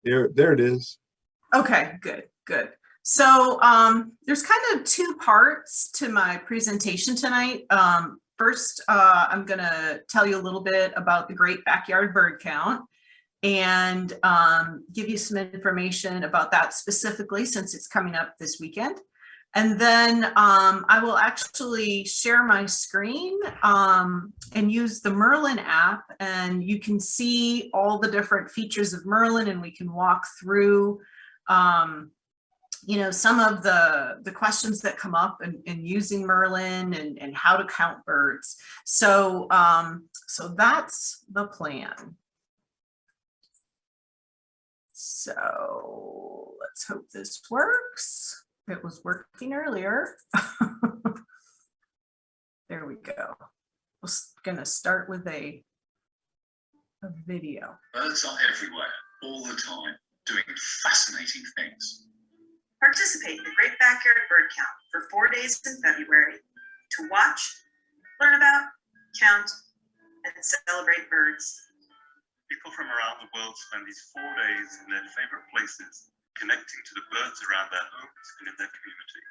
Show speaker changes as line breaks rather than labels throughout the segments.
There it is.
Okay, good, good. So there's kind of two parts to my presentation tonight. First, I'm going to tell you a little bit about the Great Backyard Bird Count and give you some information about that specifically since it's coming up this weekend. And then I will actually share my screen and use the Merlin app, and you can see all the different features of Merlin, and we can walk through you know, some of the questions that come up in using Merlin and how to count birds. So so that's the plan. So let's hope this works. It was working earlier. There we go. We're gonna start with a video.
Birds are everywhere, all the time, doing fascinating things.
Participate in the Great Backyard Bird Count for 4 days in February to watch, learn about, count, and celebrate birds.
People from around the world spend these 4 days in their favorite places, connecting to the birds around their homes and in their community.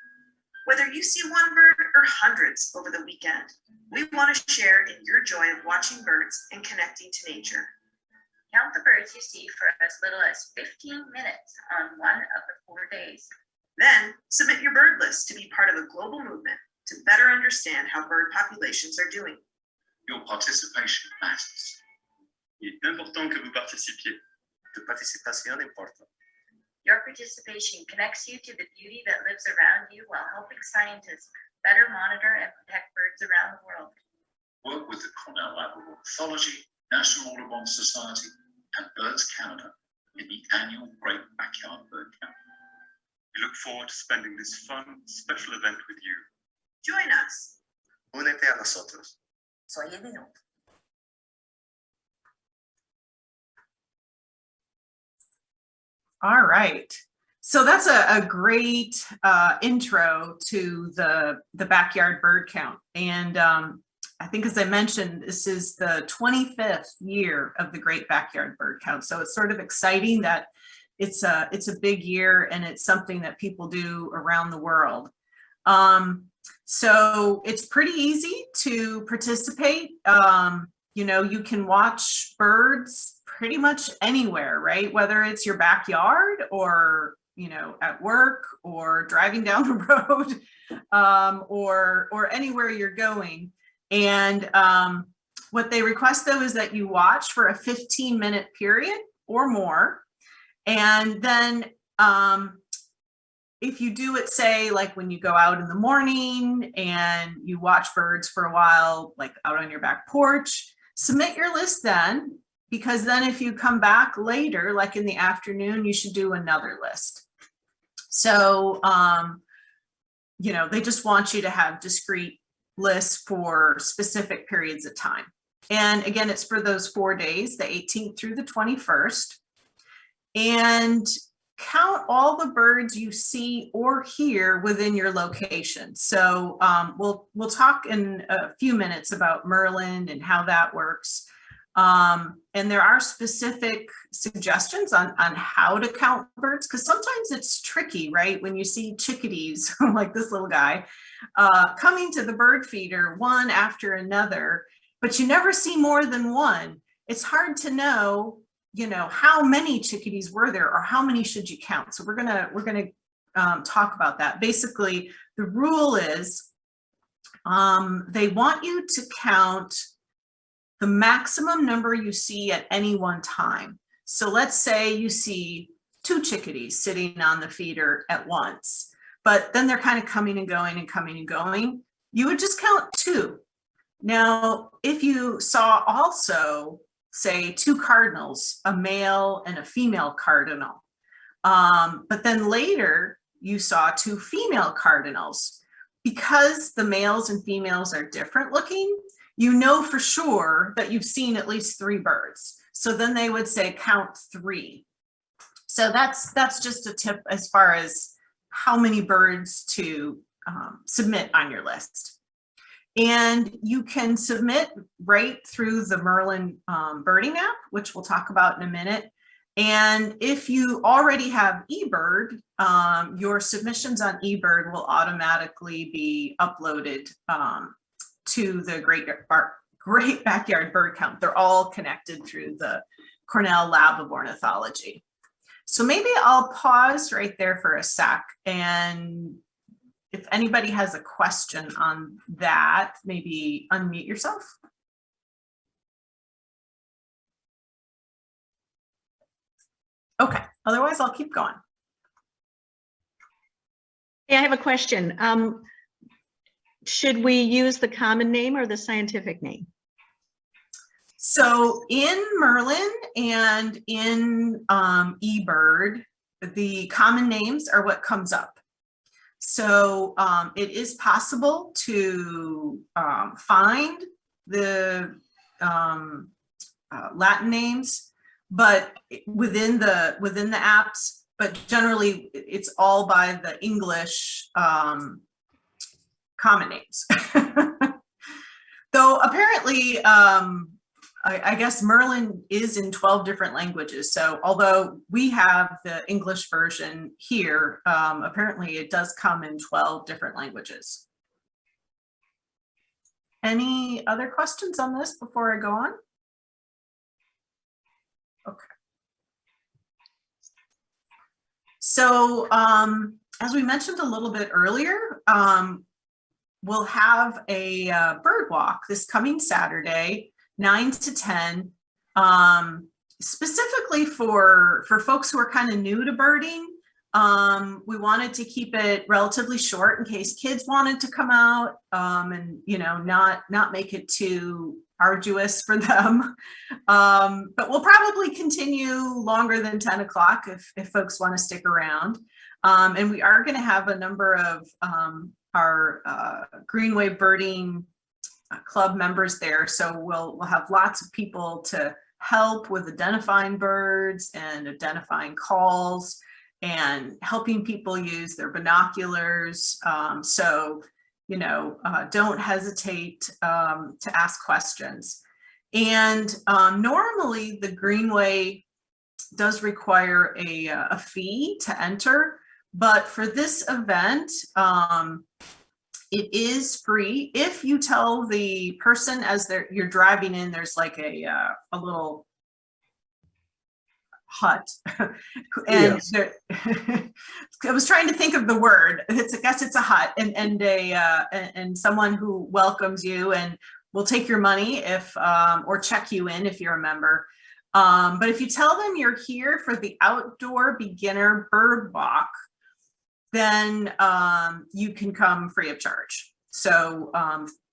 Whether you see one bird or hundreds over the weekend, we want to share in your joy of watching birds and connecting to nature.
Count the birds you see for as little as 15 minutes on one of the 4 days.
Then submit your bird list to be part of a global movement to better understand how bird populations are doing.
Your participation matters.
Il est important que vous participiez.
Tu participación importa.
Your participation connects you to the beauty that lives around you while helping scientists better monitor and protect birds around the world.
Work with the Cornell Lab of Ornithology, National Audubon Society, and Birds Canada in the annual Great Backyard Bird Count.
We look forward to spending this fun, special event with you.
Join us.
Únete a nosotros.
Soy el minuto.
All right. So that's a great intro to the backyard bird count. And I think, as I mentioned, this is the 25th year of the Great Backyard Bird Count. So it's sort of exciting that it's a big year and it's something that people do around the world. So it's pretty easy to participate. You know, you can watch birds pretty much anywhere, right? Whether it's your backyard or, you know, at work or driving down the road or anywhere you're going. And what they request, though, is that you watch for a 15-minute period or more. And then if you do it, say, like when you go out in the morning and you watch birds for a while, like out on your back porch, submit your list then, because then if you come back later, like in the afternoon, you should do another list. So, you know, they just want you to have discrete lists for specific periods of time. And again, it's for those 4 days, the 18th through the 21st. And count all the birds you see or hear within your location. So we'll talk in a few minutes about Merlin and how that works. And there are specific suggestions on how to count birds, because sometimes it's tricky, right? When you see chickadees, like this little guy, coming to the bird feeder one after another, but you never see more than one. It's hard to know, you know, how many chickadees were there or how many should you count. So we're gonna talk about that. Basically, the rule is they want you to count the maximum number you see at any one time. So let's say you see 2 chickadees sitting on the feeder at once, but then they're kind of coming and going and coming and going. You would just count 2. Now, if you saw also, say, 2 cardinals, a male and a female cardinal, but then later you saw 2 female cardinals, because the males and females are different looking, you know for sure that you've seen at least 3 birds. So then they would say count 3. So that's just a tip as far as how many birds to submit on your list. And you can submit right through the Merlin Birding App, which we'll talk about in a minute. And if you already have eBird, your submissions on eBird will automatically be uploaded to the Great Backyard Bird Count. They're all connected through the Cornell Lab of Ornithology. So maybe I'll pause right there for a sec, and if anybody has a question on that, maybe unmute yourself. Okay, otherwise I'll keep going.
Hey, I have a question. Should we use the common name or the scientific name?
So in Merlin and in eBird, the common names are what comes up. So it is possible to find the Latin names, but within the apps, but generally it's all by the English common names. Though apparently, I guess Merlin is in 12 different languages. So although we have the English version here, apparently it does come in 12 different languages. Any other questions on this before I go on? Okay. So as we mentioned a little bit earlier, we'll have a bird walk this coming Saturday, 9 to 10, specifically for folks who are kind of new to birding. We wanted to keep it relatively short in case kids wanted to come out and, you know, not make it too arduous for them. But we'll probably continue longer than 10 o'clock if folks want to stick around. And we are going to have a number of our Greenway Birding Club members there. So we'll have lots of people to help with identifying birds and identifying calls and helping people use their binoculars. So, you know, don't hesitate to ask questions. And normally the Greenway does require a fee to enter, but for this event, it is free if you tell the person as you're driving in. There's like a little hut, and
Yes.
I was trying to think of the word. I guess it's a hut, and someone who welcomes you and will take your money if or check you in if you're a member. But if you tell them you're here for the outdoor beginner bird walk, then you can come free of charge. So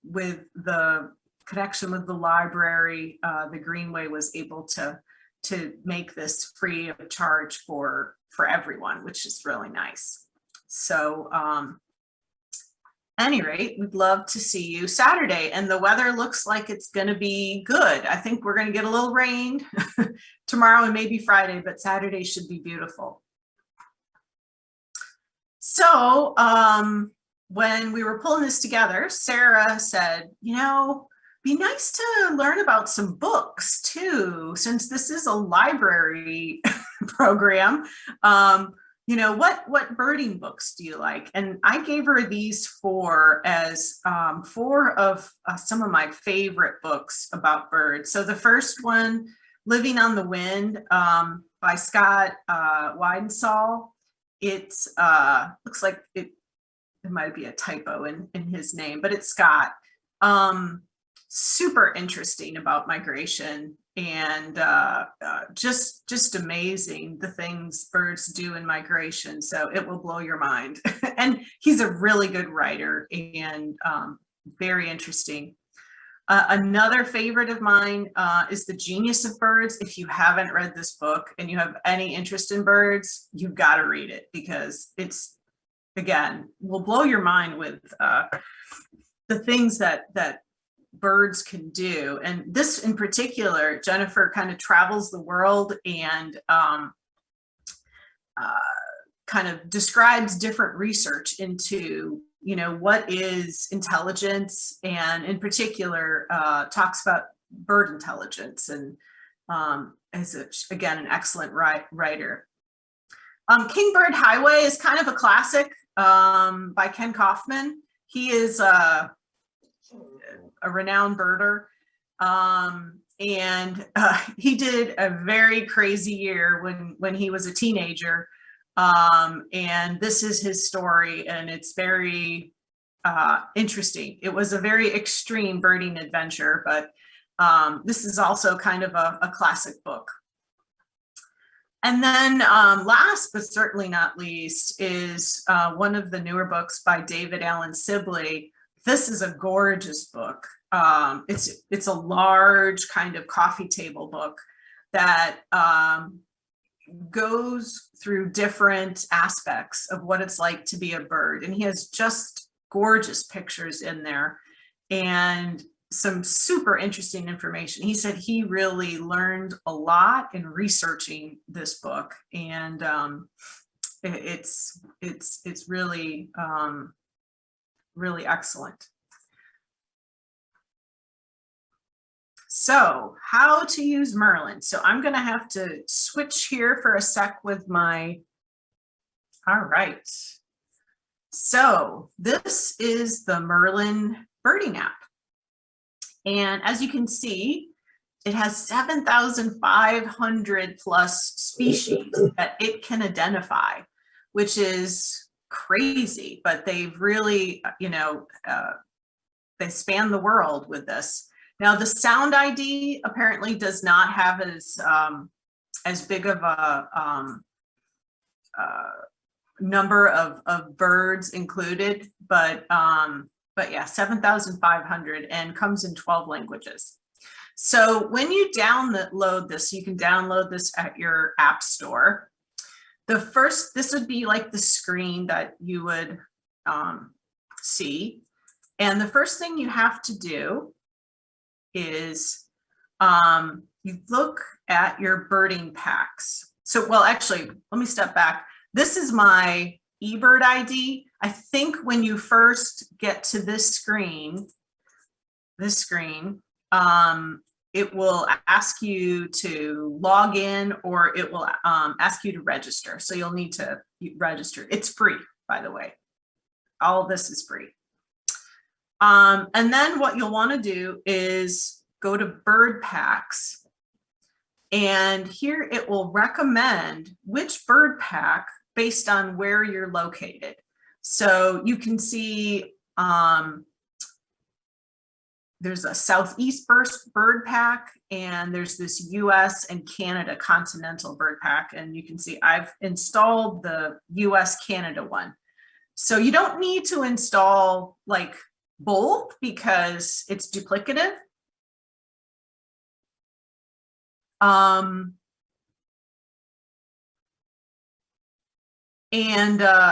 with the connection with the library, the Greenway was able to make this free of charge for everyone, which is really nice. So any rate, we'd love to see you Saturday, and the weather looks like it's going to be good. I think we're going to get a little rain tomorrow and maybe Friday, but Saturday should be beautiful. So when we were pulling this together, Sarah said, you know, be nice to learn about some books too, since this is a library program. You know, what birding books do you like? And I gave her these four as four of some of my favorite books about birds. So the first one, Living on the Wind, by Scott Weidensaul. It's looks like it might be a typo in his name, but it's Scott. Super interesting about migration, and just amazing the things birds do in migration. So it will blow your mind. And he's a really good writer and very interesting. Another favorite of mine is The Genius of Birds. If you haven't read this book and you have any interest in birds, you've got to read it, because it's, again, will blow your mind with the things that birds can do. And this in particular, Jennifer kind of travels the world and kind of describes different research into, you know, what is intelligence, and in particular talks about bird intelligence and again, an excellent writer. Kingbird Highway is kind of a classic by Ken Kaufman. He is a renowned birder. And he did a very crazy year when he was a teenager. And this is his story, and it's very interesting. It was a very extreme birding adventure, but this is also kind of a classic book. And then last but certainly not least is one of the newer books by David Allen Sibley. This is a gorgeous book. It's a large kind of coffee table book that goes through different aspects of what it's like to be a bird. And he has just gorgeous pictures in there and some super interesting information. He said he really learned a lot in researching this book, and it's really really excellent. So how to use Merlin. So I'm going to have to switch here for a sec with my, all right. So this is the Merlin Birding App. And as you can see, it has 7,500 plus species that it can identify, which is crazy, but they've really, they span the world with this. Now, the sound ID apparently does not have as big of a number of birds included, but yeah, 7,500, and comes in 12 languages. So when you download this, you can download this at your app store. This would be like the screen that you would see. And the first thing you have to do is you look at your birding packs. So, well, actually, let me step back. This is my eBird ID. I think when you first get to this screen, it will ask you to log in, or it will ask you to register. So you'll need to register. It's free, by the way. All of this is free. And then what you'll want to do is go to bird packs, and here it will recommend which bird pack based on where you're located. So you can see there's a Southeast bird pack, and there's this US and Canada continental bird pack. And you can see I've installed the US Canada one. So you don't need to install like both because it's duplicative.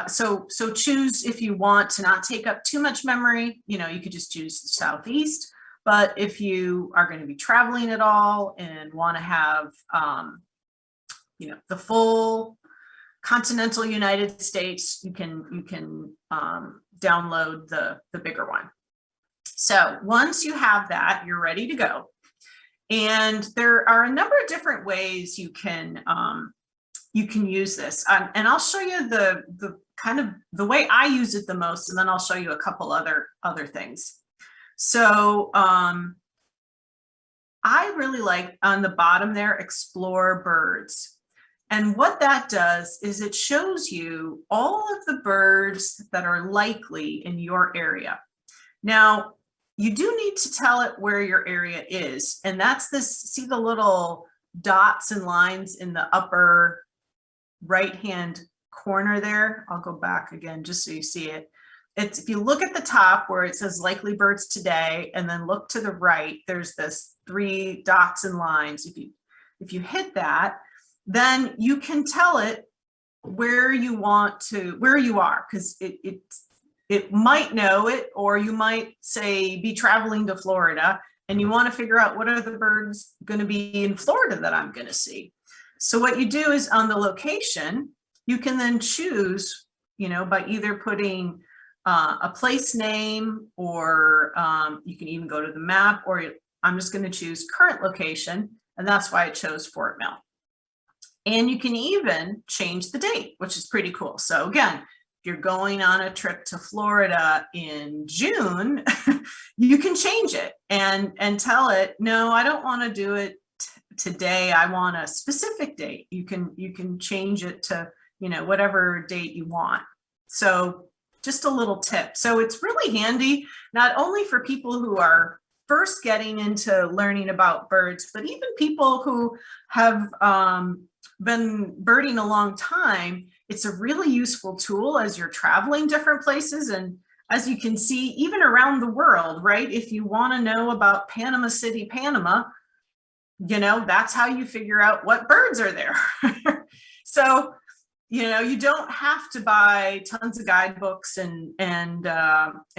So choose, if you want to not take up too much memory, you could just choose the Southeast. But if you are going to be traveling at all and want to have, the full continental United States, you can download the bigger one. So once you have that, you're ready to go. And there are a number of different ways you can use this. And I'll show you the kind of the way I use it the most, and then I'll show you a couple other things. So I really like on the bottom there, explore birds. And what that does is it shows you all of the birds that are likely in your area. Now, you do need to tell it where your area is. And that's this, see the little dots and lines in the upper right-hand corner there? I'll go back again just so you see it. It's, if you look at the top where it says likely birds today, and then look to the right, there's this 3 dots and lines. If you hit that, then you can tell it where you are, because it might know it, or you might say be traveling to Florida and you want to figure out what are the birds going to be in Florida that I'm going to see. So what you do is on the location, you can then choose, by either putting a place name, or you can even go to the map, or I'm just going to choose current location, And that's why I chose Fort Mill. And you can even change the date, which is pretty cool. So again, if you're going on a trip to Florida in June, you can change it and tell it, no, I don't want to do it today. I want a specific date. You can change it to, you know, whatever date you want. So just a little tip. So it's really handy, not only for people who are first getting into learning about birds, but even people who have been birding a long time. It's a really useful tool as you're traveling different places. And as you can see, even around the world, right? If you want to know about Panama City, Panama, you know, that's how you figure out what birds are there. So, you know, you don't have to buy tons of guidebooks and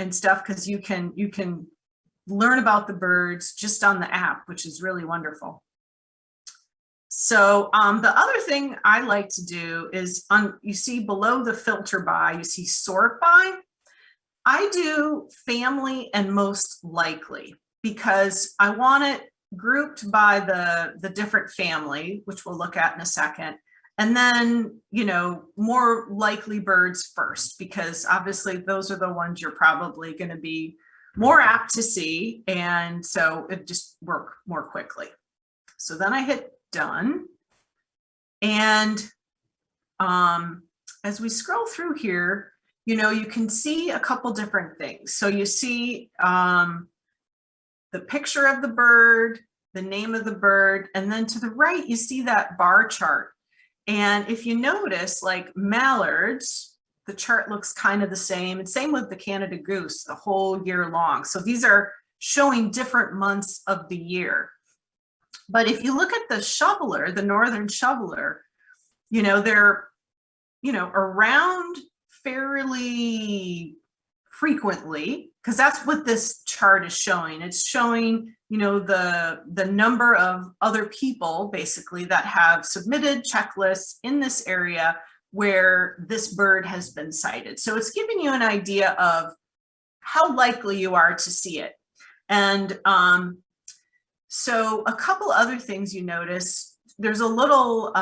stuff, because you can learn about the birds just on the app, which is really wonderful. So the other thing I like to do is, you see below the filter by, you see sort by. I do family and most likely, because I want it grouped by the different family, which we'll look at in a second. And then, you know, more likely birds first, because obviously those are the ones you're probably going to be more apt to see. And so it just work more quickly. So then I hit done. And as we scroll through here, you know, you can see a couple different things. So you see the picture of the bird, the name of the bird, and then to the right, you see that bar chart. And if you notice, like mallards, the chart looks kind of the same, and same with the Canada goose the whole year long. So these are showing different months of the year. But if you look at the shoveler, the northern shoveler, you know, they're, you know, around fairly frequently, because that's what this chart is showing. It's showing, you know, the number of other people basically that have submitted checklists in this area where this bird has been sighted. So it's giving you an idea of how likely you are to see it. And so a couple other things you notice, there's a little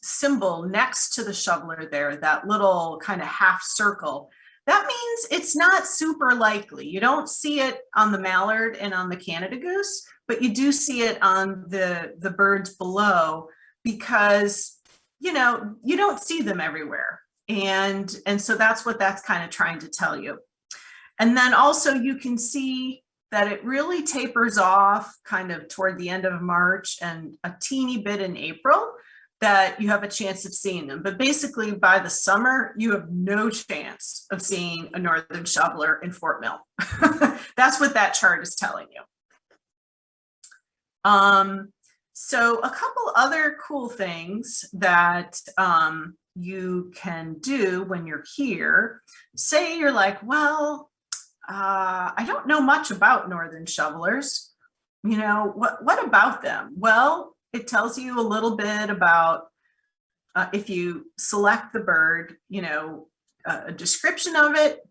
symbol next to the shoveler there, that little kind of half circle. That means it's not super likely. You don't see it on the mallard and on the Canada goose, but you do see it on the birds below, because, you know, you don't see them everywhere. And so that's what that's kind of trying to tell you. And then also you can see that it really tapers off kind of toward the end of March and a teeny bit in April, that you have a chance of seeing them. But basically by the summer, you have no chance of seeing a northern shoveler in Fort Mill. That's what that chart is telling you. So a couple other cool things that you can do when you're here. Say you're like, well, I don't know much about northern shovelers. You know, what about them? Well, it tells you a little bit about, if you select the bird, you know, a description of it,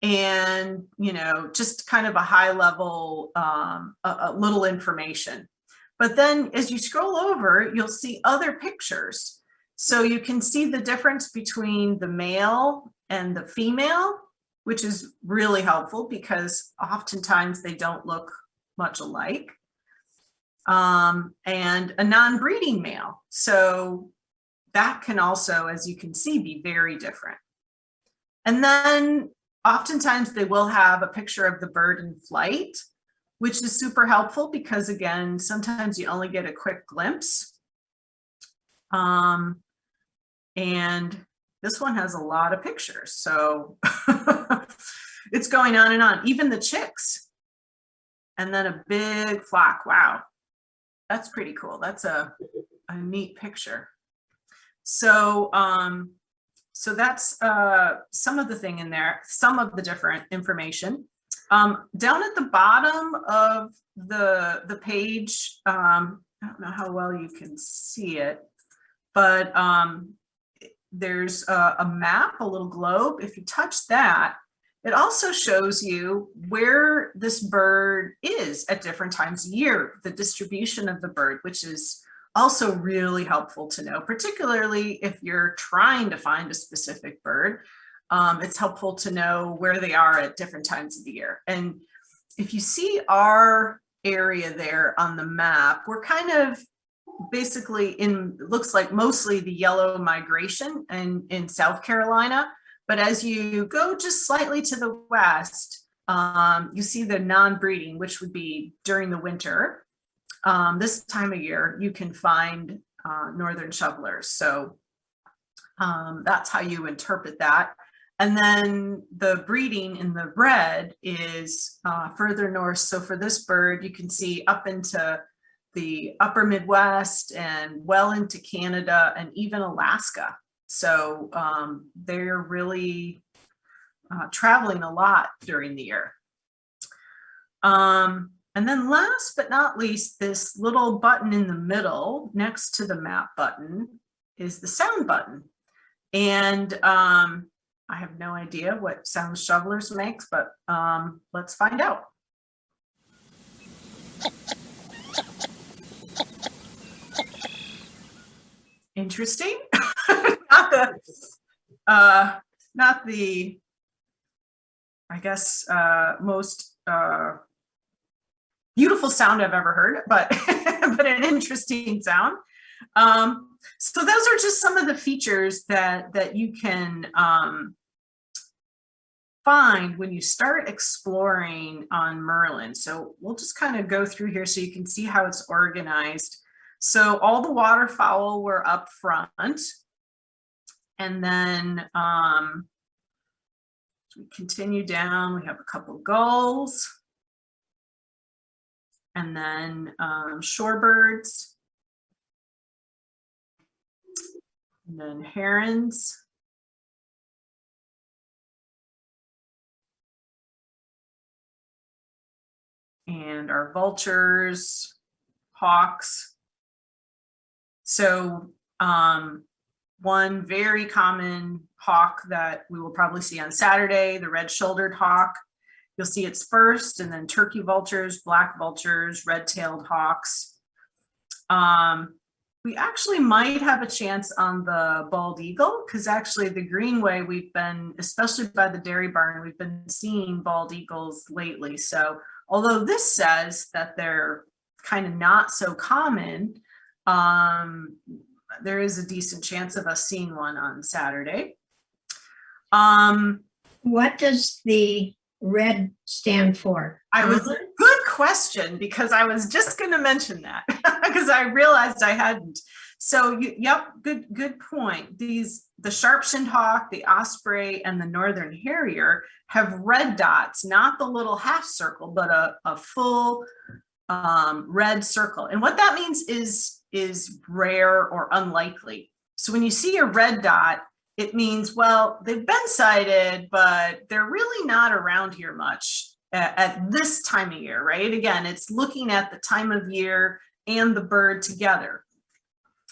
and, you know, just kind of a high level, a little information. But then as you scroll over, you'll see other pictures. So you can see the difference between the male and the female, which is really helpful because oftentimes they don't look much alike. And a non-breeding male. So that can also, as you can see, be very different. And then oftentimes they will have a picture of the bird in flight, which is super helpful because, again, sometimes you only get a quick glimpse. And this one has a lot of pictures. So it's going on and on, even the chicks. And then a big flock. Wow. That's pretty cool. That's a neat picture. So, so that's some of the thing in there, some of the different information. Down at the bottom of the page, I don't know how well you can see it, but there's a map, a little globe. If you touch that, It also shows you where this bird is at different times of year, the distribution of the bird, which is also really helpful to know, particularly if you're trying to find a specific bird. It's helpful to know where they are at different times of the year. And if you see our area there on the map, we're kind of basically in, looks like mostly the yellow migration in South Carolina. But as you go just slightly to the west, you see the non-breeding, which would be during the winter. This time of year, you can find northern shovelers. So that's how you interpret that. And then the breeding in the red is further north. So for this bird, you can see up into the upper Midwest and well into Canada and even Alaska. So they're really traveling a lot during the year. And then last but not least, this little button in the middle next to the map button is the sound button. And I have no idea what sound shovelers makes, but let's find out. Interesting. Not the, I guess, most beautiful sound I've ever heard, but but an interesting sound. So those are just some of the features that you can find when you start exploring on Merlin. So we'll just kind of go through here so you can see how it's organized. So all the waterfowl were up front. And then as we continue down, we have a couple gulls. And then shorebirds. And then herons. And our vultures, hawks. So one very common hawk that we will probably see on Saturday, the red-shouldered hawk. You'll see it's first, and then turkey vultures, black vultures, red-tailed hawks. We actually might have a chance on the bald eagle, because actually the Greenway, we've been, especially by the dairy barn, we've been seeing bald eagles lately. So although this says that they're kind of not so common, there is a decent chance of us seeing one on Saturday.
What does the red stand for?
Good question, because I was just going to mention that because I realized I hadn't. So yep, good point. The sharp-shinned hawk, the osprey, and the northern harrier have red dots, not the little half circle, but a full red circle. And what that means is rare or unlikely. So when you see a red dot, it means, well, they've been sighted, but they're really not around here much at this time of year, right? Again, it's looking at the time of year and the bird together.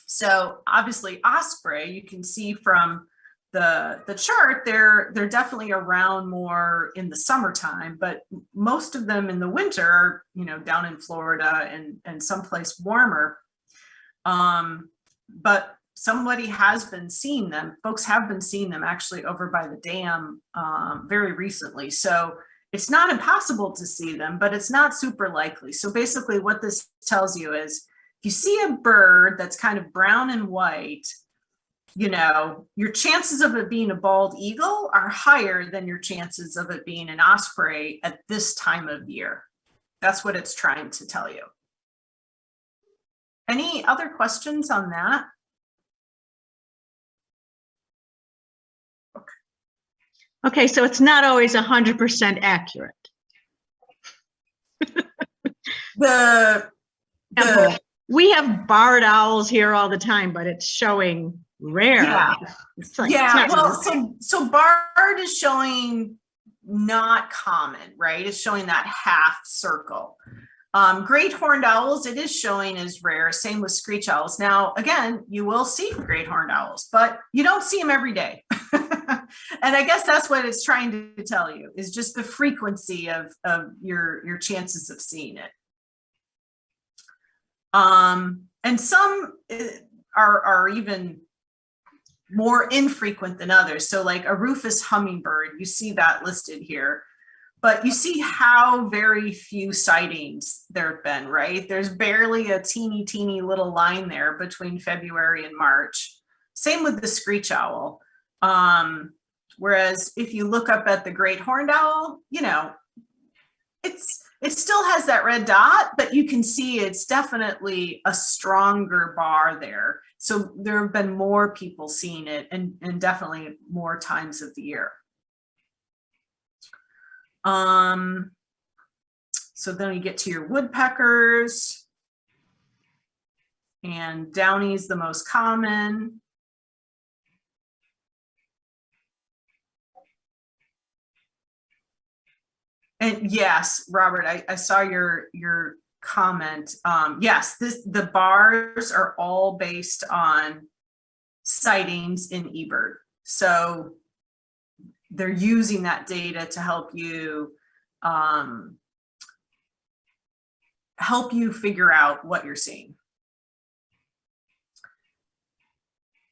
So obviously osprey, you can see from the chart, they're definitely around more in the summertime, but most of them in the winter are, down in Florida and someplace warmer. But somebody has been seeing them. Folks have been seeing them actually over by the dam very recently. So it's not impossible to see them, but it's not super likely. So basically what this tells you is if you see a bird that's kind of brown and white, your chances of it being a bald eagle are higher than your chances of it being an osprey at this time of year. That's what it's trying to tell you. Any other questions on that?
Okay, so it's not always 100% accurate. We have barred owls here all the time, but it's showing rare.
Yeah, so barred is showing not common, right? It's showing that half circle. Great horned owls, it is showing as rare. Same with screech owls. Now, again, you will see great horned owls, but you don't see them every day. And I guess that's what it's trying to tell you, is just the frequency of your chances of seeing it. And some are even more infrequent than others. So like a rufous hummingbird, you see that listed here, but you see how very few sightings there have been, right? There's barely a teeny little line there between February and March. Same with the screech owl. Whereas if you look up at the great horned owl, you know, it still has that red dot, but you can see it's definitely a stronger bar there. So there have been more people seeing it, and definitely more times of the year. So then you get to your woodpeckers, and Downy's the most common. And yes, Robert, I saw your comment. Yes, the bars are all based on sightings in eBird. So they're using that data to help you figure out what you're seeing.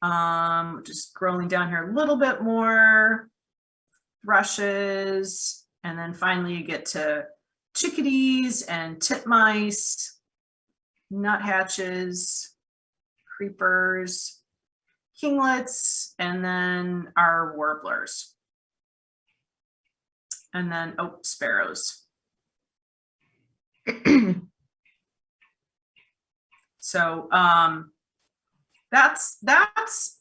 Just scrolling down here a little bit more. Thrushes. And then finally you get to chickadees and titmice, nuthatches, creepers, kinglets, and then our warblers. And then, oh, sparrows. So that's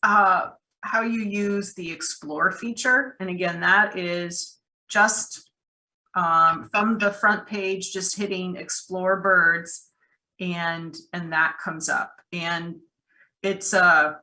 how you use the explore feature. And again, that is just from the front page, just hitting explore birds, and that comes up. And it's a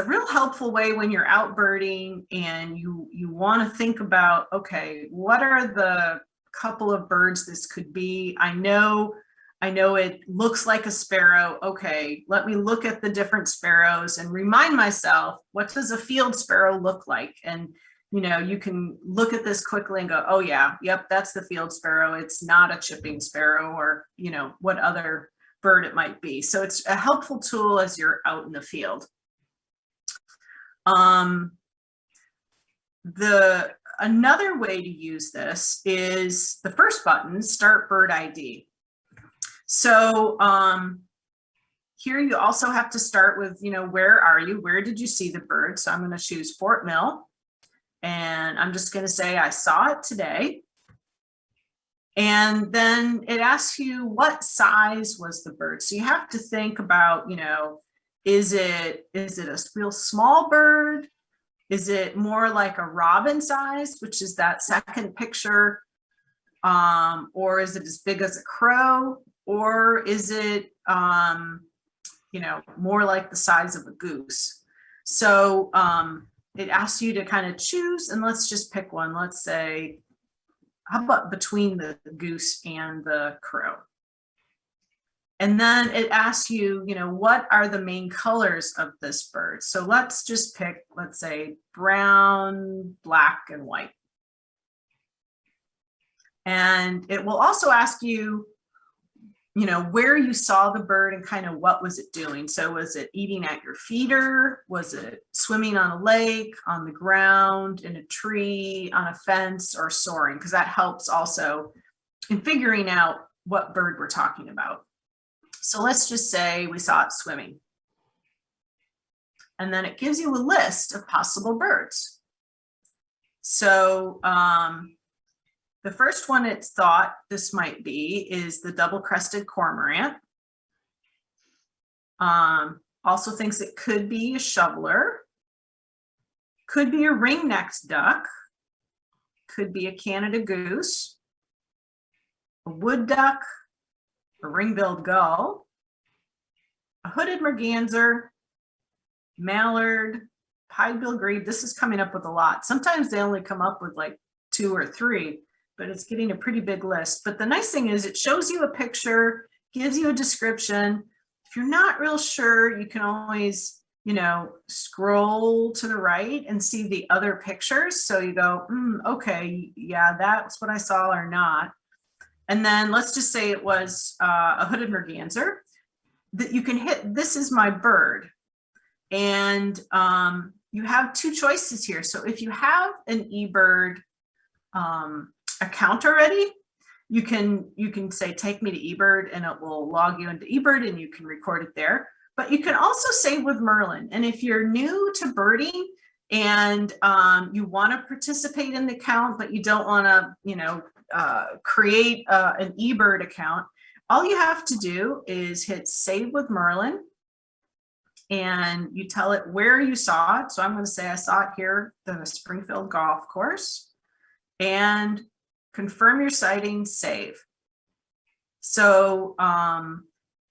real helpful way when you're out birding and you want to think about, okay, what are the couple of birds this could be? I know it looks like a sparrow. Okay, let me look at the different sparrows and remind myself, what does a field sparrow look like? And you know, you can look at this quickly and go, oh yeah, yep, that's the field sparrow. It's not a chipping sparrow, or, you know, what other bird it might be. So it's a helpful tool as you're out in the field. Another way to use this is the first button, Start Bird ID. So here you also have to start with, you know, where are you? Where did you see the bird? So I'm going to choose Fort Mill. And I'm just going to say I saw it today. And then it asks you what size was the bird. So you have to think about, you know, is it a real small bird? Is it more like a robin size, which is that second picture? Or is it as big as a crow? Or is it, you know, more like the size of a goose? So it asks you to kind of choose, and let's just pick one. Let's say, how about between the goose and the crow? And then it asks you, you know, what are the main colors of this bird? So let's just pick, let's say, brown, black, and white. And it will also ask you, you know, where you saw the bird and kind of what was it doing. So was it eating at your feeder? Was it swimming on a lake, on the ground, in a tree, on a fence, or soaring? Because that helps also in figuring out what bird we're talking about. So let's just say we saw it swimming. And then it gives you a list of possible birds. So the first one it's thought this might be is the double-crested cormorant. Also thinks it could be a shoveler, could be a ring-necked duck, could be a Canada goose, a wood duck, a ring-billed gull, a hooded merganser, mallard, pied-billed grebe. This is coming up with a lot. Sometimes they only come up with like 2 or 3. But it's getting a pretty big list. But the nice thing is it shows you a picture, gives you a description. If you're not real sure, you can always scroll to the right and see the other pictures. So you go, okay, yeah, that's what I saw or not. And then let's just say it was a hooded merganser, that you can hit, this is my bird. And you have two choices here. So if you have an eBird account already, you can say, take me to eBird, and it will log you into eBird and you can record it there. But you can also save with Merlin. And if you're new to birding and you want to participate in the account, but you don't want to, create an eBird account, all you have to do is hit save with Merlin, and you tell it where you saw it. So I'm going to say I saw it here, the Springfield Golf Course, and confirm your sighting, save. So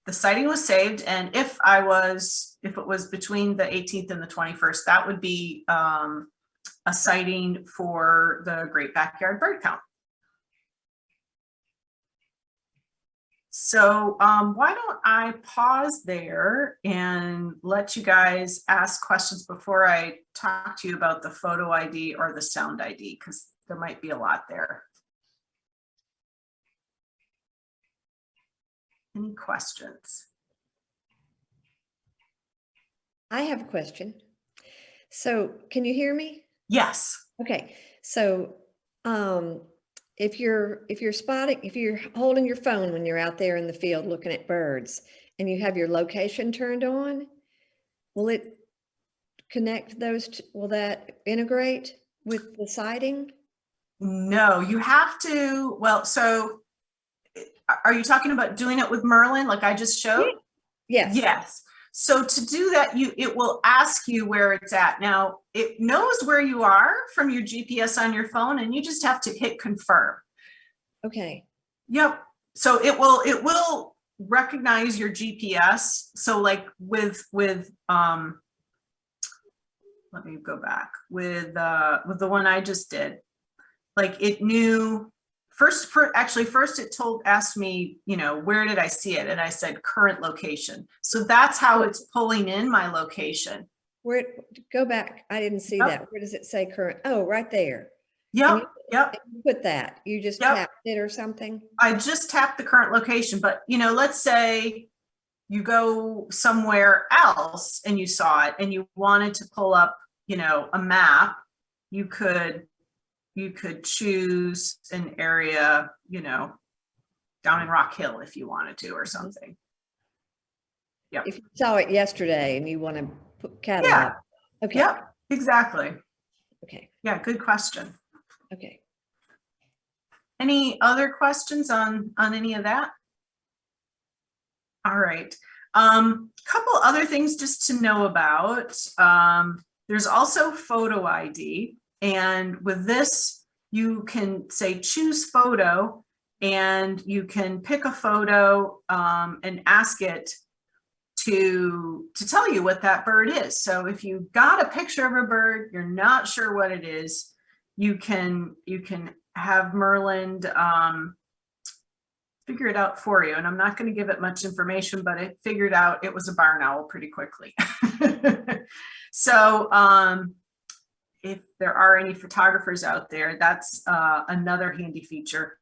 the sighting was saved, and if it was between the 18th and the 21st, that would be a sighting for the Great Backyard Bird Count. So why don't I pause there and let you guys ask questions before I talk to you about the photo ID or the sound ID, because there might be a lot there. Any questions?
I have a question. So can you hear me?
Yes.
Okay. So if you're holding your phone when you're out there in the field looking at birds and you have your location turned on, will it connect those? Will that integrate with the sighting?
No, you have to. Well, so are you talking about doing it with Merlin like I just showed?
Yes.
Yes. So to do that, it will ask you where it's at. Now, it knows where you are from your GPS on your phone, and you just have to hit confirm.
Okay.
Yep. So it will recognize your GPS. So like with let me go back with the one I just did. Like it knew first it asked me, where did I see it? And I said current location. So that's how it's pulling in my location.
Go back. I didn't see that. Where does it say current? Oh, right there.
Yep. Yep.
You put that. You just tapped it or something? I
just tapped the current location, but let's say you go somewhere else and you saw it and you wanted to pull up, a map, you could choose an area, down in Rock Hill if you wanted to or something. Yeah.
If you saw it yesterday and you want to put catalog.
Yeah.
Okay.
Yep, exactly.
Okay.
Yeah, good question.
Okay.
Any other questions on any of that? All right. Couple other things just to know about. There's also photo ID. And with this, you can say choose photo, and you can pick a photo and ask it to tell you what that bird is. So if you got a picture of a bird, you're not sure what it is, you can have Merlin figure it out for you. And I'm not going to give it much information, but it figured out it was a barn owl pretty quickly. So if there are any photographers out there, that's another handy feature.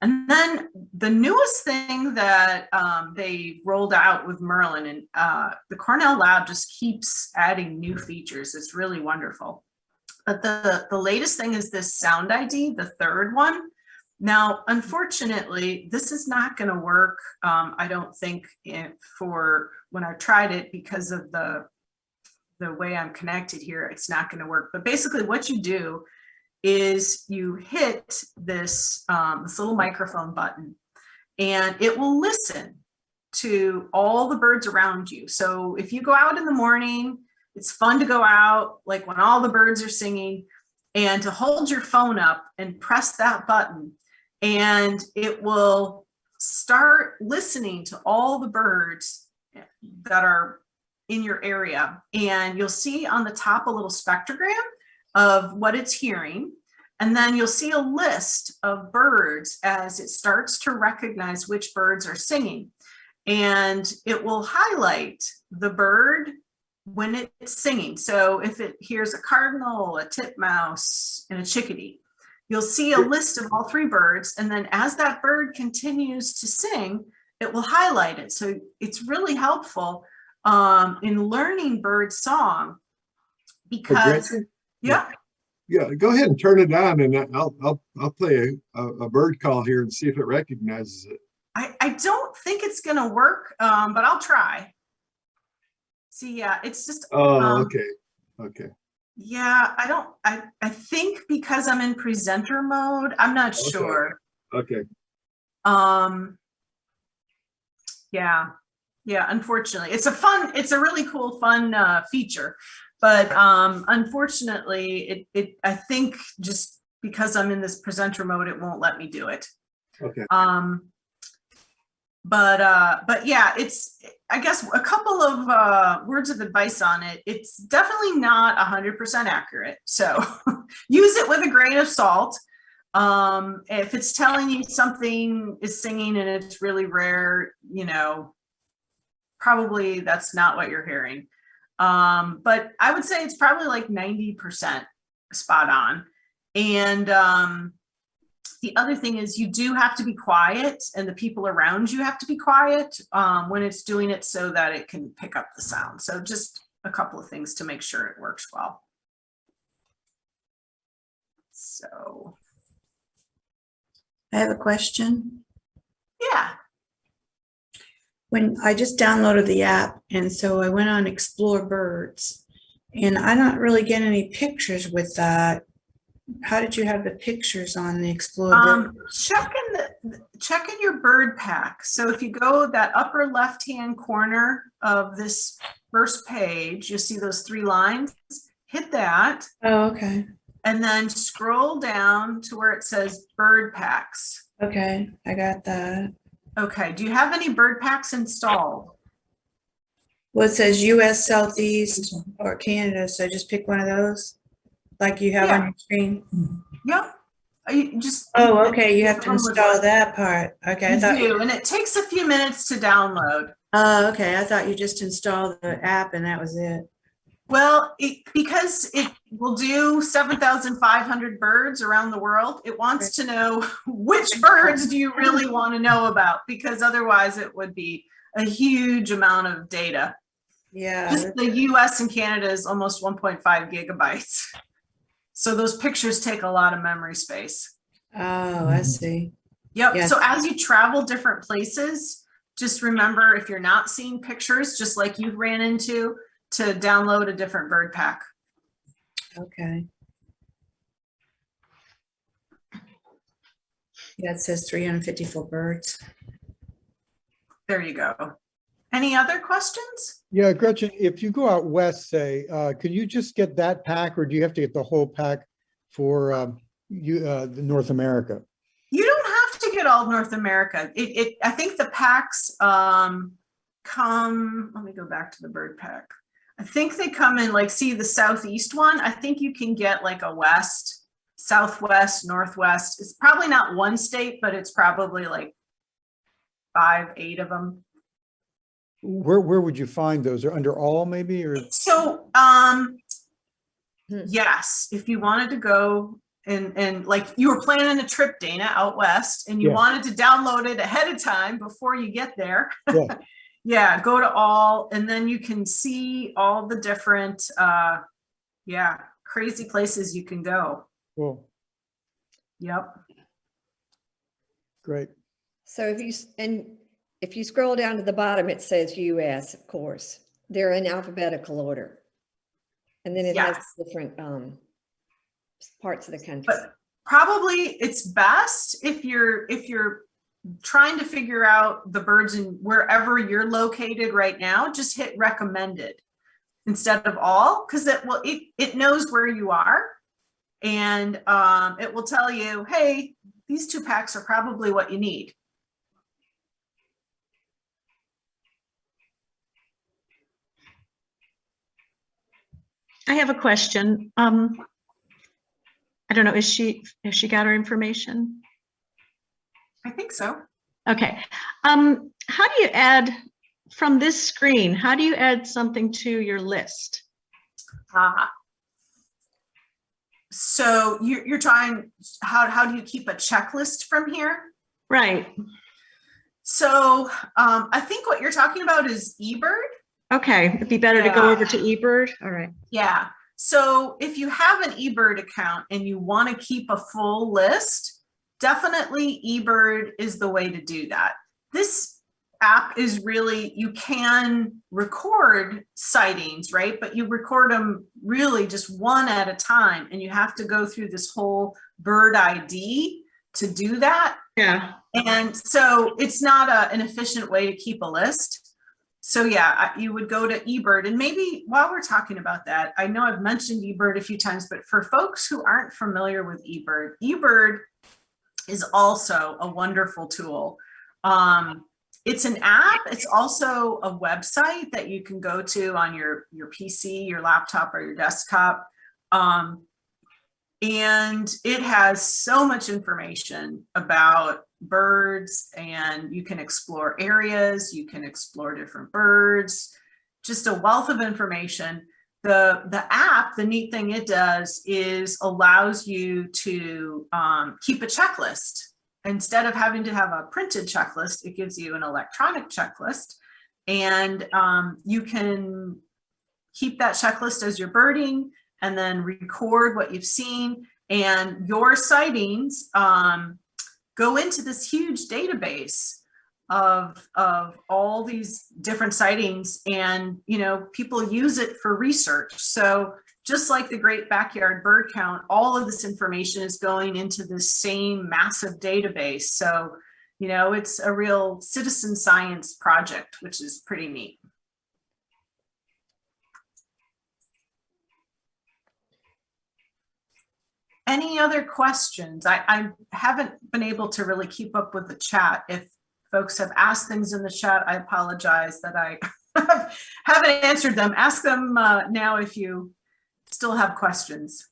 And then the newest thing that they rolled out with Merlin, and the Cornell lab just keeps adding new features. It's really wonderful. But the latest thing is this sound ID, the third one. Now, unfortunately, this is not going to work, I don't think, for when I tried it, because of the way I'm connected here, it's not going to work. But basically what you do is you hit this, this little microphone button, and it will listen to all the birds around you. So if you go out in the morning, it's fun to go out, like when all the birds are singing, and to hold your phone up and press that button, and it will start listening to all the birds that are in your area. And you'll see on the top a little spectrogram of what it's hearing. And then you'll see a list of birds as it starts to recognize which birds are singing. And it will highlight the bird when it's singing. So if it hears a cardinal, a titmouse, and a chickadee, you'll see a list of all 3 birds. And then as that bird continues to sing, it will highlight it. So it's really helpful in learning bird song because,
Gretchen?
yeah.
Yeah, go ahead and turn it on, and I'll play a bird call here and see if it recognizes it.
I don't think it's going to work, but I'll try. See, yeah, it's just.
Oh, okay.
Yeah, I think because I'm in presenter mode, I'm not sure.
Okay.
Yeah, unfortunately. It's a really cool, fun feature. But unfortunately, I think just because I'm in this presenter mode, it won't let me do it.
Okay.
But yeah, it's, I guess, a couple of words of advice on it. It's definitely not 100% accurate. So use it with a grain of salt. If it's telling you something is singing and it's really rare, probably that's not what you're hearing. But I would say it's probably like 90% spot on. And the other thing is you do have to be quiet, and the people around you have to be quiet when it's doing it so that it can pick up the sound. So just a couple of things to make sure it works well. So.
I have a question.
Yeah.
When I just downloaded the app, and so I went on Explore Birds, and I'm not really getting any pictures with that. How did you have the pictures on the Explore Birds?
Check in your bird pack. So if you go that upper left-hand corner of this first page, you'll see those 3 lines. Hit that.
Oh, okay.
And then scroll down to where it says bird packs.
Okay, I got that.
Okay, do you have any bird packs installed?
Well, it says US Southeast or Canada, so just pick one of those, like you have on your screen.
Yep. You just.
Oh, okay, you have to install that part. Okay, I thought
you do, and it takes a few minutes to download.
Oh, okay, I thought you just installed the app and that was it.
Well, because it will do 7,500 birds around the world, it wants to know which birds do you really want to know about, because otherwise it would be a huge amount of data.
Yeah.
Just the US and Canada is almost 1.5 gigabytes. So those pictures take a lot of memory space.
Oh, I see.
Yep.
Yes.
So as you travel different places, just remember, if you're not seeing pictures, just like you ran into, to download a different bird pack.
Okay. Yeah, it says 354 birds.
There you go. Any other questions?
Yeah, Gretchen, if you go out west, say, could you just get that pack, or do you have to get the whole pack for North America?
You don't have to get all of North America. I think the packs come, let me go back to the bird pack. I think they come in, like, see the southeast one. I think you can get like a west, southwest, northwest. It's probably not one state, but it's probably like 5, 8 of them.
Where would you find those? Or under all, maybe? Or
so yes, if you wanted to go and like you were planning a trip, Dana, out west, and you wanted to download it ahead of time before you get there.
Yeah.
Yeah, go to all, and then you can see all the different crazy places you can go.
Cool.
Yep.
Great.
So if you scroll down to the bottom, it says US, of course. They're in alphabetical order. And then it has different parts of the country.
But probably it's best if you're trying to figure out the birds in wherever you're located right now, just hit recommended instead of all, because it knows where you are, and it will tell you, hey, these 2 packs are probably what you need.
I have a question. I don't know, has she got her information?
I think so.
Okay. How do you add from this screen, how do you add something to your list?
So you're trying, how do you keep a checklist from here?
Right.
So I think what you're talking about is eBird.
Okay, it'd be better to go over to eBird. All right.
Yeah. So if you have an eBird account and you want to keep a full list, definitely eBird is the way to do that. This app is really, you can record sightings, right? But you record them really just one at a time, and you have to go through this whole bird ID to do that.
Yeah.
And so it's not an efficient way to keep a list. So yeah, you would go to eBird. And maybe while we're talking about that, I know I've mentioned eBird a few times, but for folks who aren't familiar with eBird, eBird is also a wonderful tool. It's an app. It's also a website that you can go to on your PC, your laptop, or your desktop. And it has so much information about birds, and you can explore areas, you can explore different birds, just a wealth of information. The app, the neat thing it does is allows you to keep a checklist. Instead of having to have a printed checklist, it gives you an electronic checklist, and you can keep that checklist as you're birding, and then record what you've seen, and your sightings go into this huge database of all these different sightings, and people use it for research. So just like the Great Backyard Bird Count, all of this information is going into this same massive database. So it's a real citizen science project, which is pretty neat. Any other questions? I haven't been able to really keep up with the chat. If folks have asked things in the chat, I apologize that I haven't answered them. Ask them now if you still have questions.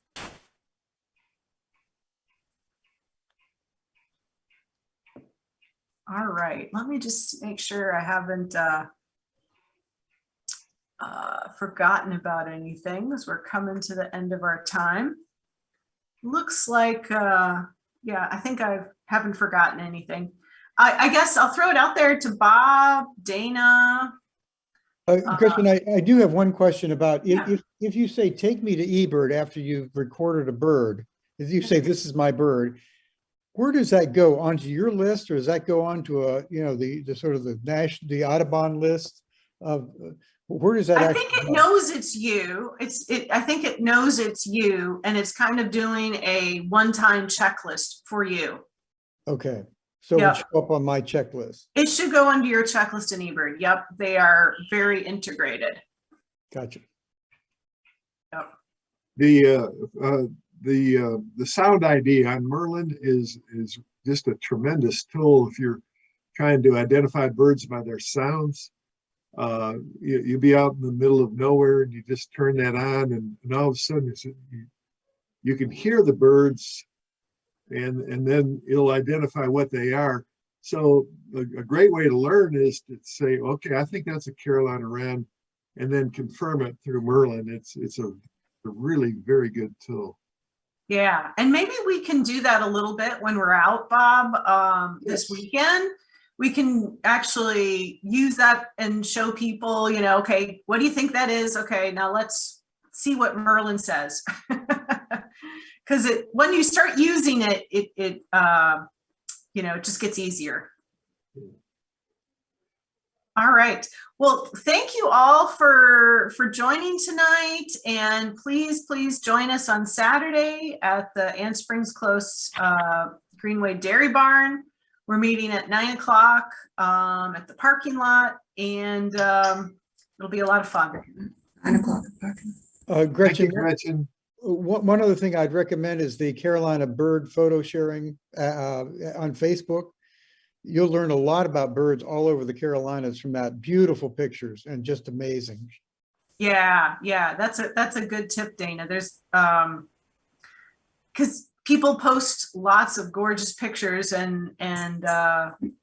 All right, let me just make sure I haven't forgotten about anything as we're coming to the end of our time. Looks like, yeah, I think I haven't forgotten anything. I guess I'll throw it out there to Bob, Dana.
Gretchen, I do have one question about
Yeah.
if you say, take me to eBird after you've recorded a bird, if you say, this is my bird, where does that go? Onto your list, or does that go onto the sort of the Audubon list of, where does that
I
actually
think it
go?
knows it's you. I think it knows it's you, and it's kind of doing a one-time checklist for you.
Okay, so it
Yep.
would show up on my checklist.
It should go under your checklist in eBird. Yep, they are very integrated.
Gotcha.
Yep.
The sound ID on Merlin is just a tremendous tool if you're trying to identify birds by their sounds. You'd be out in the middle of nowhere and you just turn that on, and all of a sudden you can hear the birds, and then it'll identify what they are. So a great way to learn is to say, okay, I think that's a Carolina wren, and then confirm it through Merlin. It's a really very good tool.
Yeah, and maybe we can do that a little bit when we're out, Bob, this weekend. We can actually use that and show people, okay, what do you think that is? Okay, now let's see what Merlin says. Because when you start using it, it just gets easier. All right. Well, thank you all for joining tonight, and please join us on Saturday at the Ann Springs Close Greenway Dairy Barn. We're meeting at 9 o'clock at the parking lot, and it'll be a lot of fun.
9 o'clock at the parking lot.
Gretchen,
Thank you, Gretchen.
one other thing I'd recommend is the Carolina bird photo sharing on Facebook. You'll learn a lot about birds all over the Carolinas from that. Beautiful pictures and just amazing. Yeah,
that's a good tip, Dana. There's because people post lots of gorgeous pictures and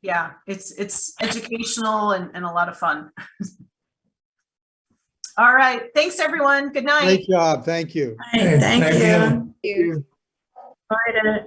yeah, it's educational and a lot of fun. All right. Thanks, everyone. Good night.
Great job. Thank you.
Thank you.
You.
Bye.